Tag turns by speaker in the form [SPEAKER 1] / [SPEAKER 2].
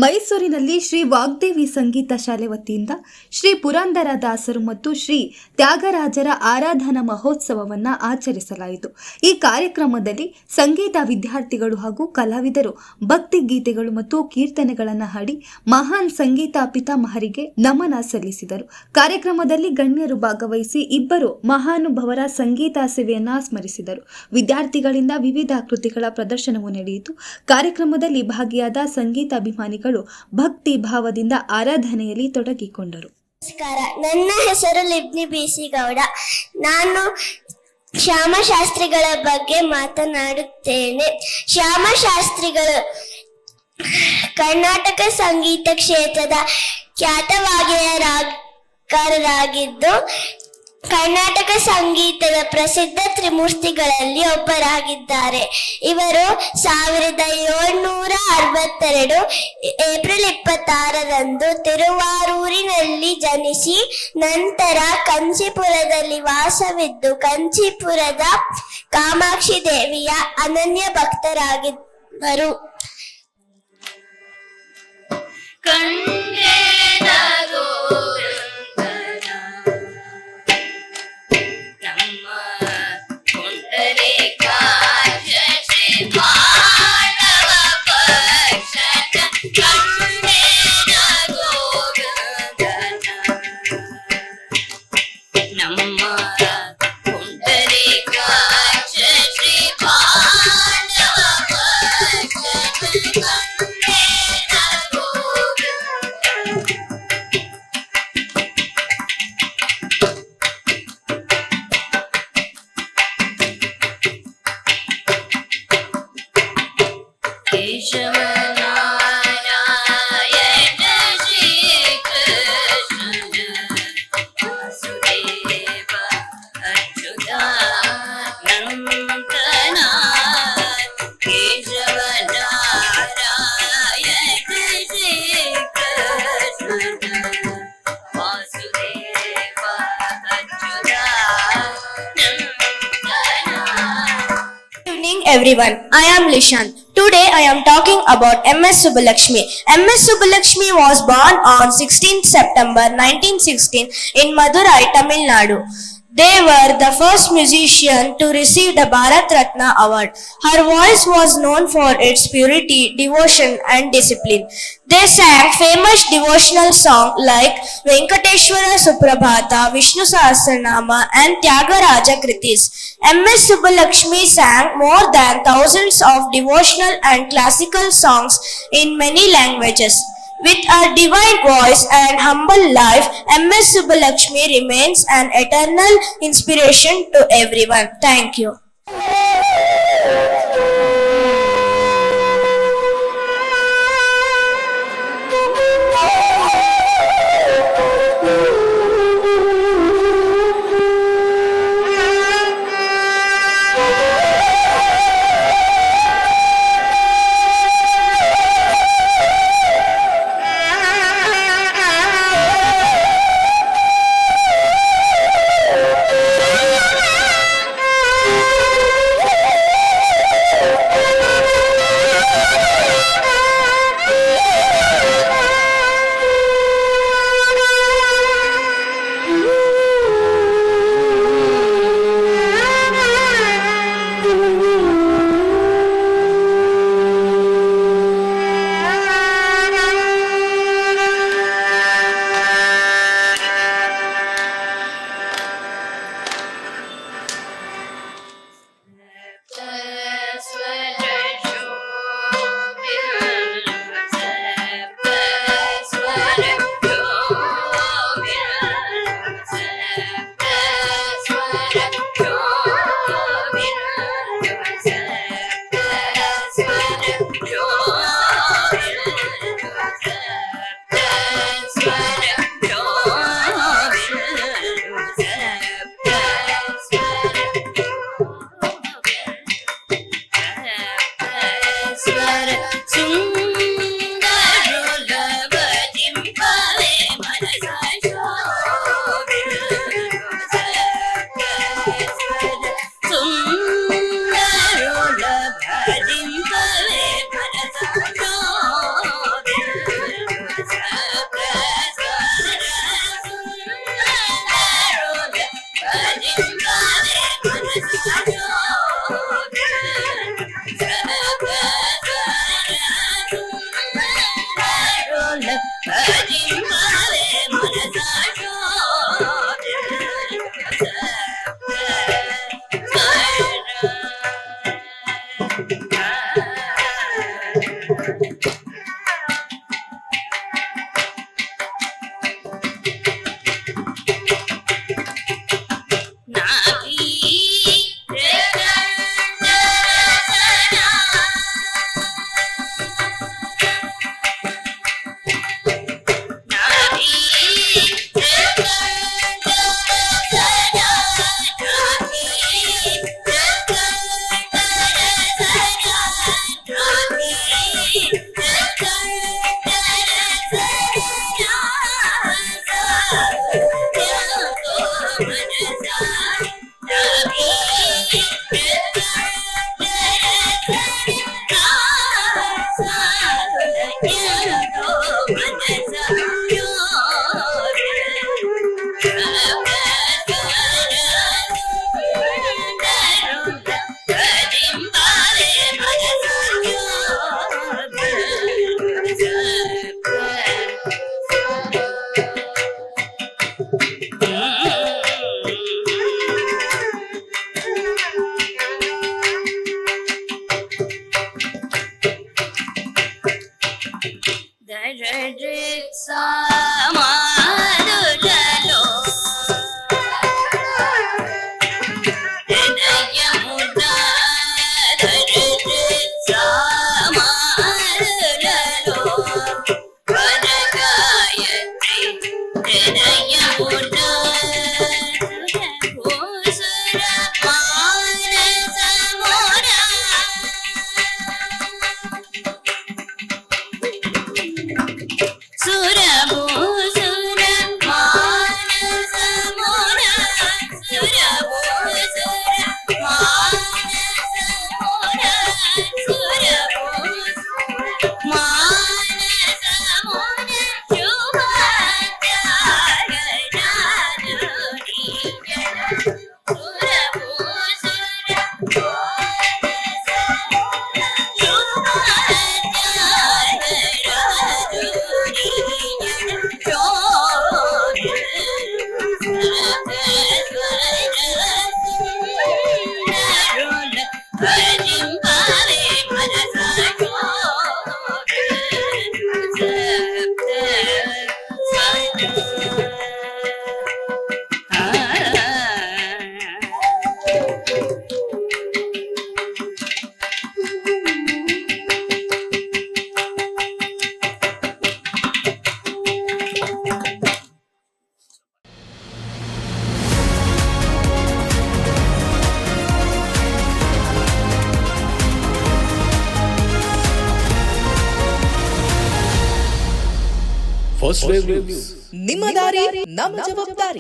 [SPEAKER 1] ಮೈಸೂರಿನಲ್ಲಿ ಶ್ರೀ ವಾಗ್ದೇವಿ ಸಂಗೀತ ಶಾಲೆ ವತಿಯಿಂದ ಶ್ರೀ ಪುರಂದರ ದಾಸರು ಮತ್ತು ಶ್ರೀ ತ್ಯಾಗರಾಜರ ಆರಾಧನಾ ಮಹೋತ್ಸವವನ್ನು ಆಚರಿಸಲಾಯಿತು. ಈ ಕಾರ್ಯಕ್ರಮದಲ್ಲಿ ಸಂಗೀತ ವಿದ್ಯಾರ್ಥಿಗಳು ಹಾಗೂ ಕಲಾವಿದರು ಭಕ್ತಿ ಗೀತೆಗಳು ಮತ್ತು ಕೀರ್ತನೆಗಳನ್ನು ಹಾಡಿ ಮಹಾನ್ ಸಂಗೀತ ಪಿತಾಮಹರಿಗೆ ನಮನ ಸಲ್ಲಿಸಿದರು. ಕಾರ್ಯಕ್ರಮದಲ್ಲಿ ಗಣ್ಯರು ಭಾಗವಹಿಸಿ ಇಬ್ಬರು ಮಹಾನುಭವರ ಸಂಗೀತ ಸೇವೆಯನ್ನು ಸ್ಮರಿಸಿದರು. ವಿದ್ಯಾರ್ಥಿಗಳಿಂದ ವಿವಿಧ ಕೃತಿಗಳ ಪ್ರದರ್ಶನವೂ ನಡೆಯಿತು. ಕಾರ್ಯಕ್ರಮದಲ್ಲಿ ಭಾಗಿಯಾದ ಸಂಗೀತ ಅಭಿಮಾನಿಗಳು ಭಕ್ತಿ ಭಾವದಿಂದ ಆರಾಧನೆಯಲ್ಲಿ ತೊಡಗಿಕೊಂಡರು.
[SPEAKER 2] ನಮಸ್ಕಾರ, ನನ್ನ ಹೆಸರು ಲಿಬ್ನಿ ಬಿಸಿ ಗೌಡ. ನಾನು ಶ್ಯಾಮಶಾಸ್ತ್ರಿಗಳ ಬಗ್ಗೆ ಮಾತನಾಡುತ್ತೇನೆ. ಶ್ಯಾಮಶಾಸ್ತ್ರಿಗಳು ಕರ್ನಾಟಕ ಸಂಗೀತ ಕ್ಷೇತ್ರದ ಖ್ಯಾತವಾದಿಯ ರಾಗಕಾರರಾಗಿದ್ದು ಕರ್ನಾಟಕ ಸಂಗೀತದ ಪ್ರಸಿದ್ಧ ತ್ರಿಮೂರ್ತಿಗಳಲ್ಲಿ ಒಬ್ಬರಾಗಿದ್ದಾರೆ. ಇವರು 1762 ಏಪ್ರಿಲ್ 26ರಂದು ತಿರುವಾರೂರಿನಲ್ಲಿ ಜನಿಸಿ ನಂತರ ಕಂಚಿಪುರದಲ್ಲಿ ವಾಸವಿದ್ದು ಕಂಚಿಪುರದ ಕಾಮಾಕ್ಷಿ ದೇವಿಯ ಅನನ್ಯ ಭಕ್ತರಾಗಿದ್ದರು.
[SPEAKER 3] Everyone, I am Lishan. Today I am talking about M.S. Subbulakshmi. M.S. Subbulakshmi was born on 16th September 1916 in Madurai, Tamil Nadu. They were the first musician to receive the Bharat Ratna award. Her voice was known for its purity, devotion and discipline. They sang famous devotional songs like Venkateshwara Suprabhata, Vishnu Sahasranama and Tyagaraja Kritis. M.S. Subbulakshmi sang more than thousands of devotional and classical songs in many languages. With a divine voice and humble life, M.S. Subbulakshmi remains an eternal inspiration to everyone. Thank you.
[SPEAKER 4] First wave news.
[SPEAKER 5] ನಿಮ್ಮ ದಾರಿ ನಮ್ಮ ಜವಾಬ್ದಾರಿ.